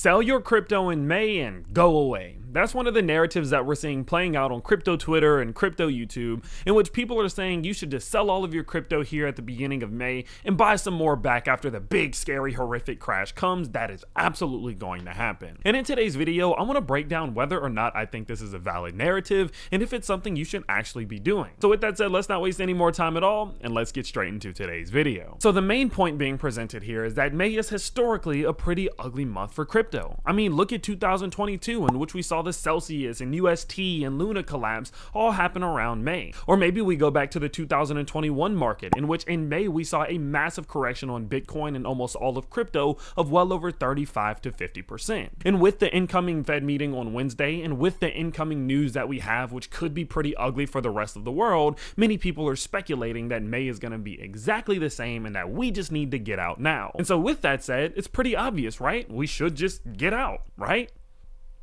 Sell your crypto in May and go away. That's one of the narratives that we're seeing playing out on crypto Twitter and crypto YouTube, in which people are saying you should just sell all of your crypto here at the beginning of May and buy some more back after the big, scary, horrific crash comes. That is absolutely going to happen. And in today's video, I want to break down whether or not I think this is a valid narrative and if it's something you should actually be doing. So with that said, let's not waste any more time at all and let's get straight into today's video. So the main point being presented here is that May is historically a pretty ugly month for crypto. I mean, look at 2022, in which we saw the Celsius and UST and Luna collapse all happen around May. Or maybe we go back to the 2021 market, in which in May we saw a massive correction on Bitcoin and almost all of crypto of well over 35 to 50%. And with the incoming Fed meeting on Wednesday, and with the incoming news that we have, which could be pretty ugly for the rest of the world, many people are speculating that May is going to be exactly the same and that we just need to get out now. And so with that said, it's pretty obvious, right? We should just get out, right?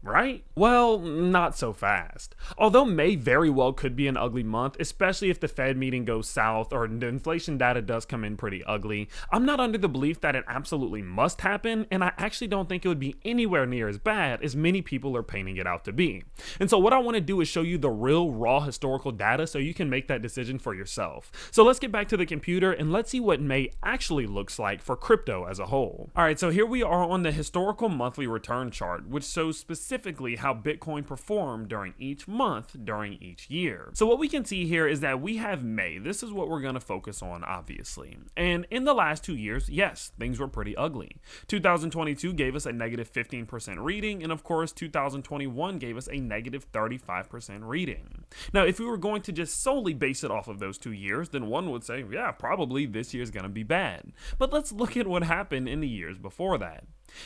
Right? Well, not so fast. Although May very well could be an ugly month, especially if the Fed meeting goes south or the inflation data does come in pretty ugly, I'm not under the belief that it absolutely must happen, and I actually don't think it would be anywhere near as bad as many people are painting it out to be. And so what I want to do is show you the real raw historical data so you can make that decision for yourself. So let's get back to the computer and let's see what May actually looks like for crypto as a whole. Alright, so here we are on the historical monthly return chart, which shows specifically how Bitcoin performed during each month during each year. So what we can see here is that we have May. This is what we're going to focus on, obviously. And in the last 2 years, yes, things were pretty ugly. 2022 gave us a negative 15% reading, and of course 2021 gave us a negative 35% reading. Now, if we were going to just solely base it off of those 2 years, then one would say, yeah, probably this year's going to be bad. But let's look at what happened in the years before that.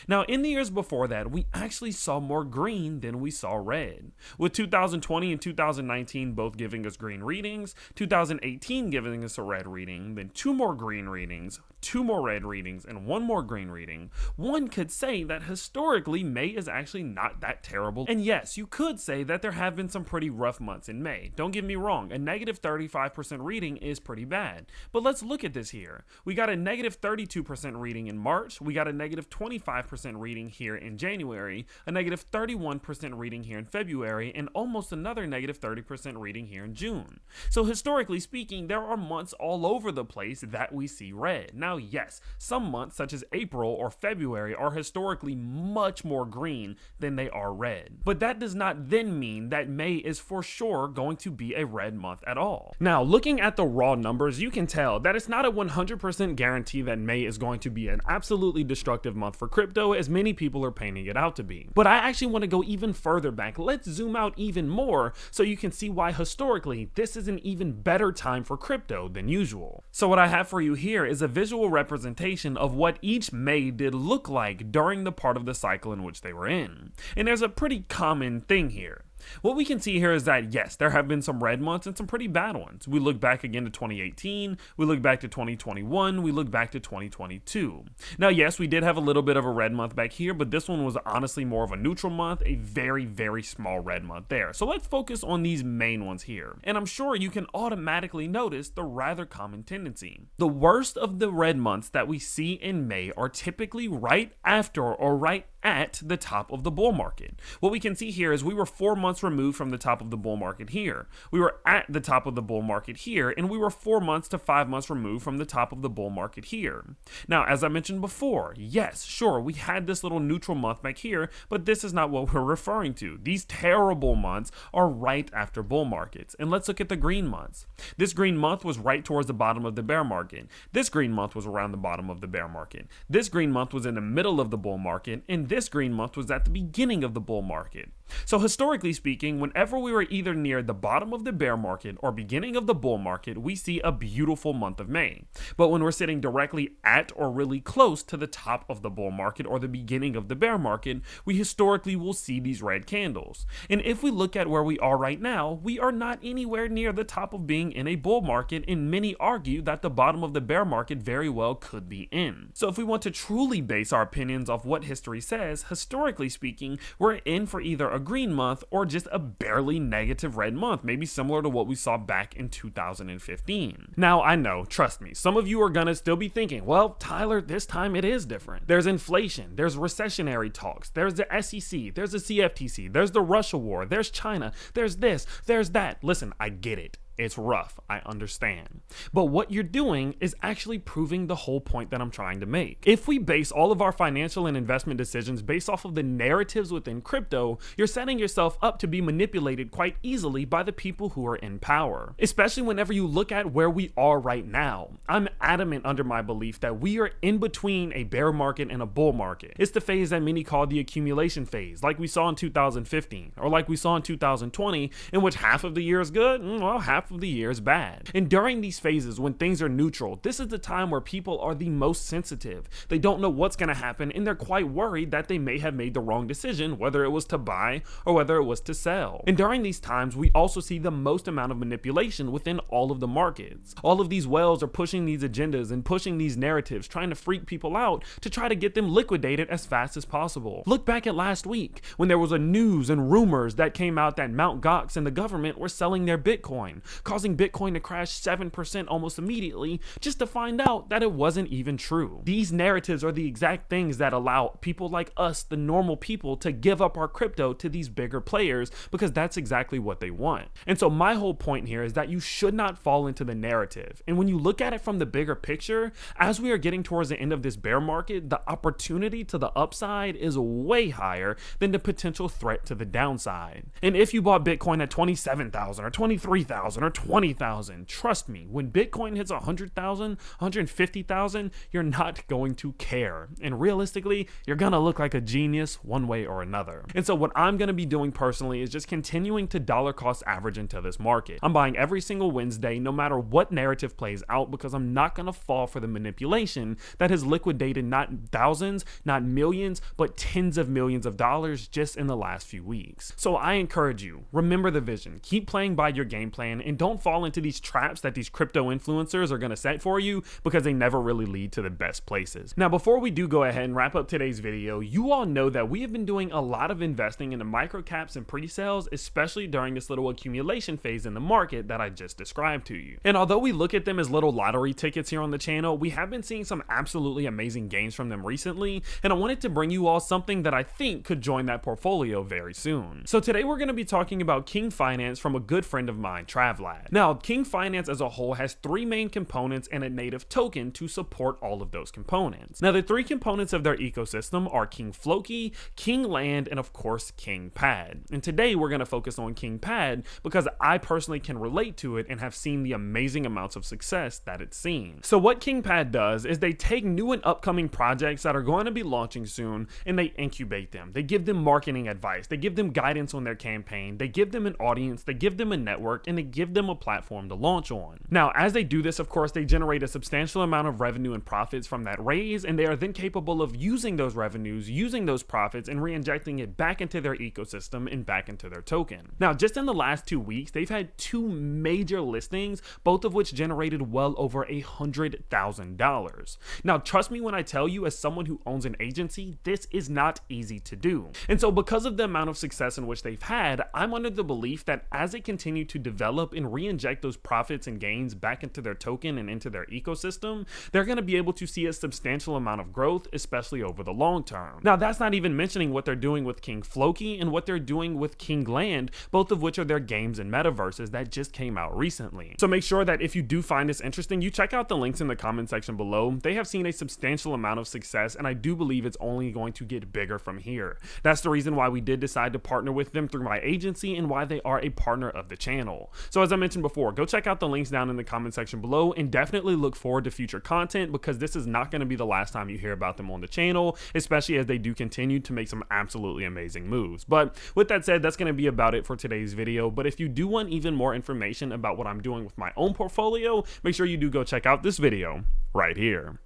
Now, in the years before that, we actually saw more green than we saw red, with 2020 and 2019 both giving us green readings, 2018 giving us a red reading, then 2 more green readings, 2 more red readings, and 1 more green reading. One could say that historically May is actually not that terrible, and yes, you could say that there have been some pretty rough months in May. Don't get me wrong, a negative 35% reading is pretty bad, but let's look at this here. We got a negative 32% reading in March, we got a negative 25% reading here in January, a negative 31% reading here in February, and almost another negative 30% reading here in June. So historically speaking, there are months all over the place that we see red. Now, yes, some months such as April or February are historically much more green than they are red. But that does not then mean that May is for sure going to be a red month at all. Now, looking at the raw numbers, you can tell that it's not a 100% guarantee that May is going to be an absolutely destructive month for crypto, as many people are painting it out to be. But I actually want to go even further back. Let's zoom out even more so you can see why historically this is an even better time for crypto than usual. So what I have for you here is a visual representation of what each May did look like during the part of the cycle in which they were in. And there's a pretty common thing here. What we can see here is that yes, there have been some red months and some pretty bad ones. We look back again to 2018, we look back to 2021, we look back to 2022. Now yes, we did have a little bit of a red month back here, but this one was honestly more of a neutral month, a very, very small red month there. So let's focus on these main ones here. And I'm sure you can automatically notice the rather common tendency. The worst of the red months that we see in May are typically right after or right at the top of the bull market. What we can see here is we were 4 months removed from the top of the bull market here. We were at the top of the bull market here, and we were 4 months to 5 months removed from the top of the bull market here. Now, as I mentioned before, yes, sure, we had this little neutral month back here, but this is not what we're referring to. These terrible months are right after bull markets. And let's look at the green months. This green month was right towards the bottom of the bear market. This green month was around the bottom of the bear market. This green month was in the middle of the bull market, and this green month was at the beginning of the bull market. So historically speaking, whenever we were either near the bottom of the bear market or beginning of the bull market, we see a beautiful month of May. But when we're sitting directly at or really close to the top of the bull market or the beginning of the bear market, we historically will see these red candles. And if we look at where we are right now, we are not anywhere near the top of being in a bull market, and many argue that the bottom of the bear market very well could be in. So if we want to truly base our opinions off what history says, says, historically speaking, we're in for either a green month or just a barely negative red month, maybe similar to what we saw back in 2015. Now, I know, trust me, some of you are gonna still be thinking, well, Tyler, this time it is different. There's inflation, there's recessionary talks, there's the SEC, there's the CFTC, there's the Russia war, there's China, there's this, there's that. Listen, I get it. It's rough, I understand. But what you're doing is actually proving the whole point that I'm trying to make. If we base all of our financial and investment decisions based off of the narratives within crypto, you're setting yourself up to be manipulated quite easily by the people who are in power. Especially whenever you look at where we are right now. I'm adamant under my belief that we are in between a bear market and a bull market. It's the phase that many call the accumulation phase, like we saw in 2015, or like we saw in 2020, in which half of the year is good, well, half of the year is bad. And during these phases, when things are neutral, this is the time where people are the most sensitive. They don't know what's going to happen, and they're quite worried that they may have made the wrong decision, whether it was to buy or whether it was to sell. And during these times, we also see the most amount of manipulation within all of the markets. All of these whales are pushing these agendas and pushing these narratives, trying to freak people out to try to get them liquidated as fast as possible. Look back at last week when there was a news and rumors that came out that Mt. Gox and the government were selling their Bitcoin, causing Bitcoin to crash 7% almost immediately, just to find out that it wasn't even true. These narratives are the exact things that allow people like us, the normal people, to give up our crypto to these bigger players, because that's exactly what they want. And so my whole point here is that you should not fall into the narrative. And when you look at it from the bigger picture, as we are getting towards the end of this bear market, the opportunity to the upside is way higher than the potential threat to the downside. And if you bought Bitcoin at 27,000 or 23,000 or 20,000, trust me, when Bitcoin hits 100,000, 150,000, you're not going to care. And realistically, you're gonna look like a genius one way or another. And so what I'm gonna be doing personally is just continuing to dollar cost average into this market. I'm buying every single Wednesday, no matter what narrative plays out, because I'm not gonna fall for the manipulation that has liquidated not thousands, not millions, but tens of millions of dollars just in the last few weeks. So I encourage you, remember the vision, keep playing by your game plan, and don't fall into these traps that these crypto influencers are going to set for you, because they never really lead to the best places. Now, before we do go ahead and wrap up today's video, you all know that we have been doing a lot of investing into microcaps and pre-sales, especially during this little accumulation phase in the market that I just described to you. And although we look at them as little lottery tickets here on the channel, we have been seeing some absolutely amazing gains from them recently, and I wanted to bring you all something that I think could join that portfolio very soon. So today we're going to be talking about King Finance from a good friend of mine, Travlad. Now, King Finance as a whole has three main components and a native token to support all of those components. Now, the three components of their ecosystem are King Floki, King Land, and of course, King Pad. And today we're going to focus on King Pad because I personally can relate to it and have seen the amazing amounts of success that it's seen. So what King Pad does is they take new and upcoming projects that are going to be launching soon, and they incubate them. They give them marketing advice, they give them guidance on their campaign, they give them an audience, they give them a network, and they give them a platform to launch on. Now, as they do this, of course, they generate a substantial amount of revenue and profits from that raise, and they are then capable of using those revenues, using those profits, and re-injecting it back into their ecosystem and back into their token. Now, just in the last 2 weeks, they've had two major listings, both of which generated well over $100,000. Now, trust me when I tell you, as someone who owns an agency, this is not easy to do. And so because of the amount of success in which they've had, I'm under the belief that as they continue to develop and re-inject those profits and gains back into their token and into their ecosystem, they're going to be able to see a substantial amount of growth, especially over the long term. Now, that's not even mentioning what they're doing with King Floki and what they're doing with King Land, both of which are their games and metaverses that just came out recently. So make sure that if you do find this interesting, you check out the links in the comment section below. They have seen a substantial amount of success, and I do believe it's only going to get bigger from here. That's the reason why we did decide to partner with them through my agency and why they are a partner of the channel. So as I mentioned before, go check out the links down in the comment section below, and definitely look forward to future content, because this is not going to be the last time you hear about them on the channel, especially as they do continue to make some absolutely amazing moves. But with that said, that's going to be about it for today's video. But if you do want even more information about what I'm doing with my own portfolio, make sure you do go check out this video right here.